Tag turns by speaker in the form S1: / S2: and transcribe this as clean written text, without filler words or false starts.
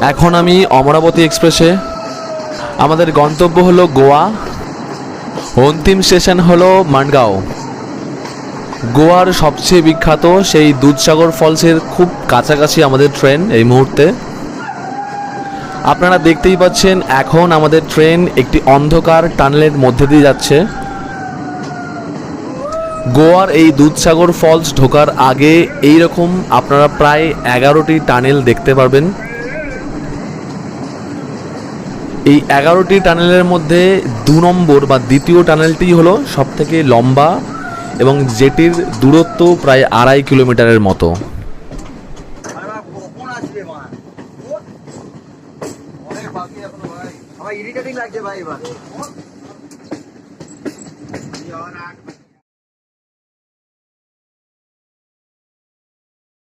S1: এখন আমি অমরাবতী এক্সপ্রেসে। আমাদের গন্তব্য হলো গোয়া, অন্তিম স্টেশন হলো মানগাঁও। গোয়ার সবচেয়ে বিখ্যাত সেই দুধসাগর ফলসের খুব কাছাকাছি আমাদের ট্রেন এই মুহূর্তে। আপনারা দেখতেই পাচ্ছেন এখন আমাদের ট্রেন একটি অন্ধকার টানেলের মধ্যে দিয়ে যাচ্ছে। গোয়ার এই দুধসাগর ফলস ঢোকার আগে এই রকম আপনারা প্রায় 11টি টানেল দেখতে পারবেন। এই 11টি টানেলের মধ্যে 2 নম্বর বা দ্বিতীয় টানেলটি হলো সব থেকে লম্বা এবং যেটির দূরত্ব প্রায় 2.5 কিলোমিটারের মতো।
S2: ইরিটেটিং লাগছে ভাই এবার।